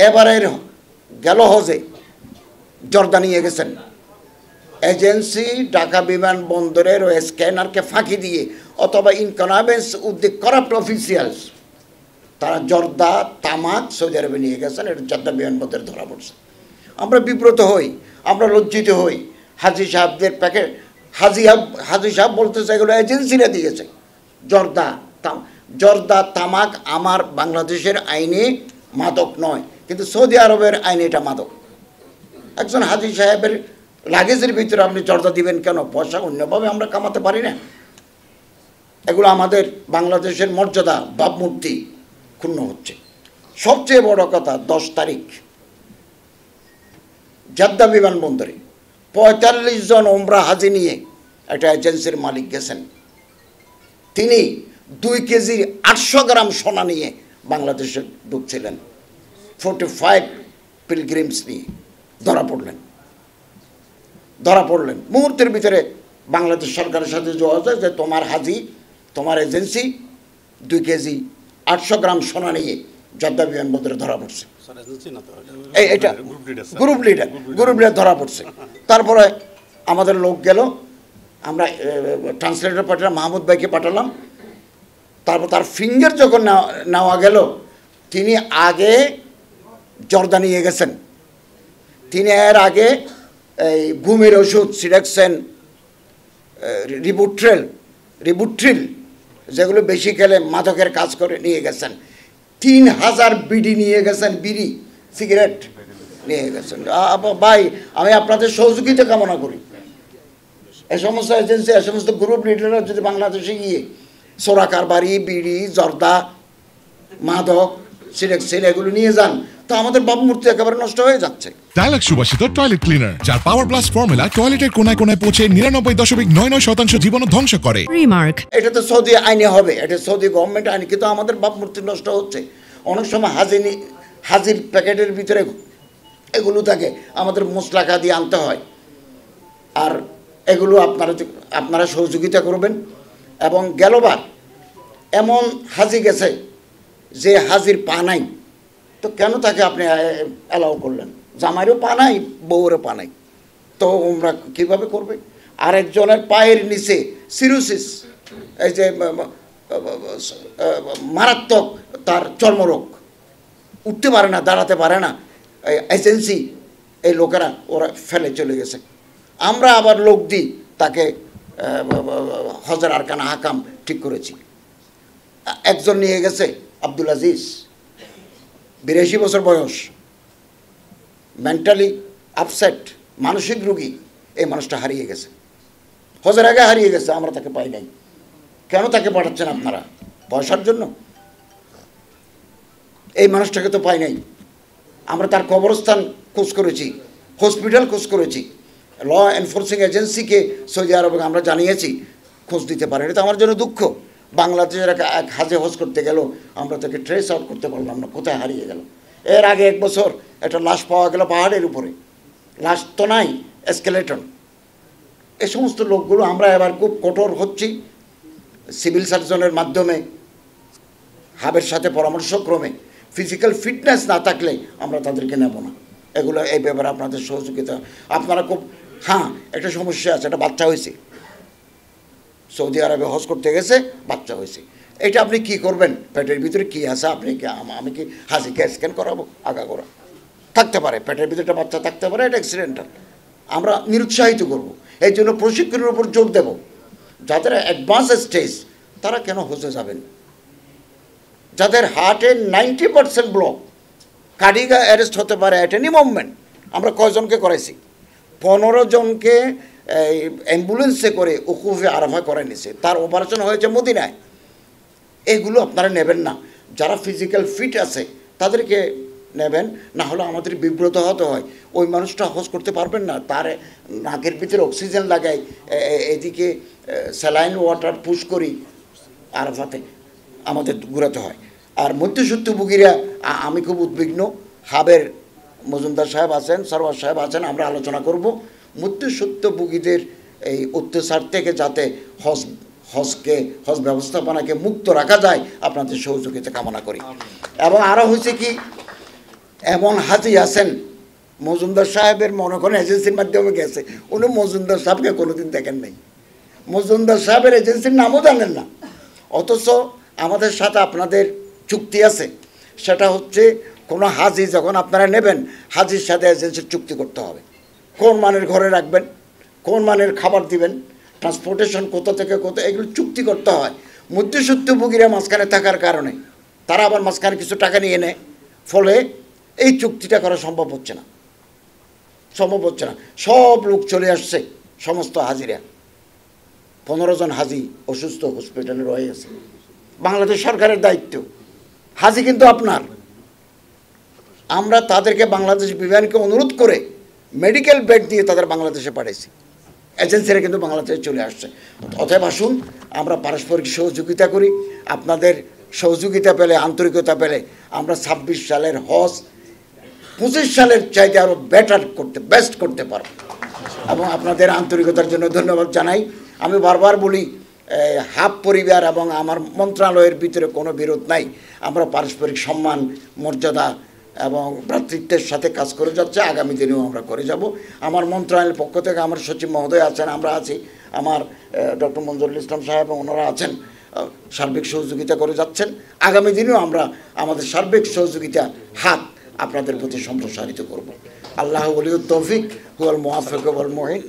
এবারের গেল হজে জর্দা নিয়ে গেছেন এজেন্সি ঢাকা বিমানবন্দরের ওই স্ক্যানারকে ফাঁকি দিয়ে অথবা ইনকনভেন্স উদ্যোগ করাপ্ট অফিসিয়ালস তারা জর্দা তামাক সৌদি আরবে নিয়ে গেছেন। এটা জর্দা বিমানবন্দরে ধরা পড়ছে। আমরা বিব্রত হই, আমরা লজ্জিত হই। হাজি সাহেবদের প্যাকেট হাজি সাহেব বলতেছে এগুলো এজেন্সিরা দিয়েছে। জর্দা তামাক আমার বাংলাদেশের আইনে মাদক নয়, কিন্তু সৌদি আরবের আইনে এটা মাদক। একজন হাজি সাহেবের লাগেজের ভিতরে আপনি জর্দা দিবেন কেন? পয়সা অন্যভাবে আমরা কামাতে পারি না? এগুলো আমাদের বাংলাদেশের মর্যাদা ভাবমূর্তি ক্ষুণ্ণ হচ্ছে। সবচেয়ে বড় কথা, 10 তারিখ জেদ্দা বিমানবন্দরে 45 জন ওমরা হাজি নিয়ে একটা এজেন্সির মালিক গেছেন। তিনি 2 কেজি 800 গ্রাম সোনা নিয়ে বাংলাদেশে ঢুকছিলেন। 45 পিলগ্রিমস নিয়ে ধরা পড়লেন। মুহূর্তের ভিতরে বাংলাদেশ সরকারের সাথে যোগাযোগ যে তোমার হাজি, তোমার এজেন্সি 2 কেজি 800 গ্রাম সোনা নিয়ে জেদ্দা বিমানবন্দরে ধরা পড়ছে। এটা গ্রুপ লিডার ধরা পড়ছে। তারপরে আমাদের লোক গেল, আমরা ট্রান্সলেটর পাঠালাম, মাহমুদ ভাইকে পাঠালাম। তারপর তার ফিঙ্গার যখন নেওয়া গেল, তিনি আগে জর্দা নিয়ে গেছেন। তিনি এর আগে এই ঘুমের ওষুধ সিডাক্সেন, রিবুট্রিল যেগুলো বেশি খেলে মাদকের কাজ করে নিয়ে গেছেন। 3000 বিডি নিয়ে গেছেন, বিড়ি সিগারেট নিয়ে গেছেন। ভাই, আমি আপনাদের সহযোগিতা কামনা করি। এই সমস্ত এজেন্সি, এই সমস্ত গ্রুপ লিডাররা যদি বাংলাদেশে গিয়ে সোরা কারবারি, বিড়ি, জর্দা, মাদক, সিডাক্সিন এগুলো নিয়ে যান, তো আমাদের ভাবমূর্তি একেবারে নষ্ট হয়ে যাচ্ছে। ডায়ালগ সুবাসিত টয়লেট ক্লিনার, যার পাওয়ার প্লাস ফর্মুলা টয়লেটের কোনায় কোনায় পৌঁছে 99.99% জীবাণু ধ্বংস করে। রিমার্ক, এটা তো সৌদি আইনে হবে, এটা সৌদি গভর্নমেন্ট আইন, কিন্তু আমাদের ভাবমূর্তি নষ্ট হচ্ছে। অনেক সময় হাজির প্যাকেটের ভিতরে এগুলো থাকে, আমাদের মশলা দিয়ে আনতে হয়। আর এগুলো আপনারা সহযোগিতা করবেন। এবং গেলবার এমন হাজি গেছে যে হাজির পা নাই, তো কেন তাকে আপনি অ্যালাউ করলেন? জামাইরও পা নাই, বউরও পা নাই, তো ওমরা কীভাবে করবে? আরেকজনের পায়ের নিচে সিরোসিস, এই যে মারাত্মক তার চর্মরোগ, উঠতে পারে না, দাঁড়াতে পারে না, এজেন্সি এই লোকেরা ওরা ফেলে চলে গেছে। আমরা আবার লোক দিই, তাকে হজের আরকানা হাকাম ঠিক করেছি। একজন নিয়ে গেছে আব্দুল আজিজ, 82 বছর বয়স, মেন্টালি আপসেট, মানসিক রোগী। এই মানুষটা হারিয়ে গেছে, হজের আগে হারিয়ে গেছে, আমরা তাকে পাই নাই। কেন তাকে পাঠাচ্ছেন আপনারা? পয়সার জন্য? এই মানুষটাকে তো পাই নাই। আমরা তার কবরস্থান খোঁজ করেছি, হসপিটাল খোঁজ করেছি, ল এনফোর্সিং এজেন্সিকে সৌদি আরবে আমরা জানিয়েছি, খোঁজ দিতে পারেন। এটা আমার জন্য দুঃখ। বাংলাদেশের এক হাজে হজ করতে গেল, আমরা তাকে ট্রেস আউট করতে পারলাম না, কোথায় হারিয়ে গেল। এর আগে 1 বছর একটা লাশ পাওয়া গেল পাহাড়ের উপরে, লাশ তো নাই, এসকেলেটন। এই সমস্ত লোকগুলো আমরা এবার খুব কঠোর হচ্ছি। সিভিল সার্জনের মাধ্যমে, হাবের সাথে পরামর্শক্রমে, ফিজিক্যাল ফিটনেস না থাকলে আমরা তাদেরকে নেব না। এগুলো এই ব্যাপারে আপনাদের সহযোগিতা। আপনারা খুব, হ্যাঁ, একটা সমস্যা আছে, একটা বাচ্চা হয়েছে, সৌদি আরবে হজ করতে গেছে, বাচ্চা হয়েছে। এটা আপনি কি করবেন? পেটের ভিতরে কি আছে? আমি কি হাজিকে স্ক্যান করাবো? আগা করা থাকতে পারে, পেটের ভিতরে একটা বাচ্চা থাকতে পারে, এটা অ্যাক্সিডেন্টাল। আমরা নিরুৎসাহিত করব, এই জন্য প্রশিক্ষণের উপর জোর দেব। যাদের অ্যাডভান্স স্টেজ, তারা কেন হজে যাবেন? যাদের হার্টের 90% ব্লক, কার্ডিয়াক অ্যারেস্ট হতে পারে অ্যাট এনি মুভমেন্ট। আমরা কয়জনকে করাইছি? 15 জনকে অ্যাম্বুলেন্সে করে উকুফে আরাফা করে নিছে, তার অপারেশন হয়েছে মদিনায়। এগুলো আপনারা নেবেন না। যারা ফিজিক্যাল ফিট আছে তাদেরকে নেবেন, না হলে আমাদের বিব্রত হতে হয়। ওই মানুষটা হজ করতে পারবেন না, তার নাকের ভিতরে অক্সিজেন লাগাই, এদিকে স্যালাইন ওয়াটার পুশ করি, আরাফাতে আমাদের ঘুরাতে হয়। আর মধ্যসূত্রভোগীরা, আমি খুব উদ্বিগ্ন। হাবের মজুমদার সাহেব আছেন, সরওয়ার সাহেব আছেন, আমরা আলোচনা করব মধ্যসূত্রভোগীদের এই অত্যাচার থেকে যাতে হজ ব্যবস্থাপনাকে মুক্ত রাখা যায়। আপনাদের সহযোগিতা কামনা করি। এবং আরও হয়েছে কি, এমন হাজি আছেন, মজুমদার সাহেবের মনে করেন এজেন্সির মাধ্যমে গেছে, উনি মজুমদার সাহেবকে কোনোদিন দেখেন নাই, মজুমদার সাহেবের এজেন্সির নামও জানেন না। অথচ আমাদের সাথে আপনাদের চুক্তি আছে, সেটা হচ্ছে কোনো হাজি যখন আপনারা নেবেন, হাজির সাথে এজেন্সির চুক্তি করতে হবে। কোন মানের ঘরে রাখবেন, কোন মানের খাবার দিবেন, ট্রান্সপোর্টেশন কোথা থেকে কোথা, এগুলো চুক্তি করতে হয়। মধ্যস্বত্বভোগীরা মাঝখানে থাকার কারণে তারা আবার মাঝখানে কিছু টাকা নিয়ে নেয়, ফলে এই চুক্তিটা করা সম্ভব হচ্ছে না। সব লোক চলে আসছে, সমস্ত হাজিরা, 15 জন হাজি অসুস্থ হসপিটালে রয়েছে। বাংলাদেশ সরকারের দায়িত্ব, হাজি কিন্তু আপনার। আমরা তাদেরকে বাংলাদেশ বিমানকে অনুরোধ করে মেডিকেল বেড দিয়ে তাদের বাংলাদেশে পাঠিয়েছি, এজেন্সিরা কিন্তু বাংলাদেশে চলে আসছে। অতএব আসুন আমরা পারস্পরিক সহযোগিতা করি। আপনাদের সহযোগিতা পেলে, আন্তরিকতা পেলে আমরা 26 সালের হজ 25 সালের চাইতে আরও বেস্ট করতে পারব। এবং আপনাদের আন্তরিকতার জন্য ধন্যবাদ জানাই। আমি বারবার বলি, হাব পরিবার এবং আমার মন্ত্রণালয়ের ভিতরে কোনো বিরোধ নাই। আমরা পারস্পরিক সম্মান, মর্যাদা এবং ভ্রাতৃত্বের সাথে কাজ করে যাচ্ছে, আগামী দিনেও আমরা করে যাব। আমার মন্ত্রণালয়ের পক্ষ থেকে আমার সচিব মহোদয় আছেন, আমরা আছি, আমার ডক্টর মঞ্জুরুল ইসলাম সাহেব ওনারা আছেন, সার্বিক সহযোগিতা করে যাচ্ছেন। আগামী দিনেও আমরা আমাদের সার্বিক সহযোগিতা হাত আপনাদের প্রতি সম্প্রসারিত করব। আল্লাহ ওয়ালিউত তৌফিক হুয়াল মুওয়াফিক ওয়াল মুঈন।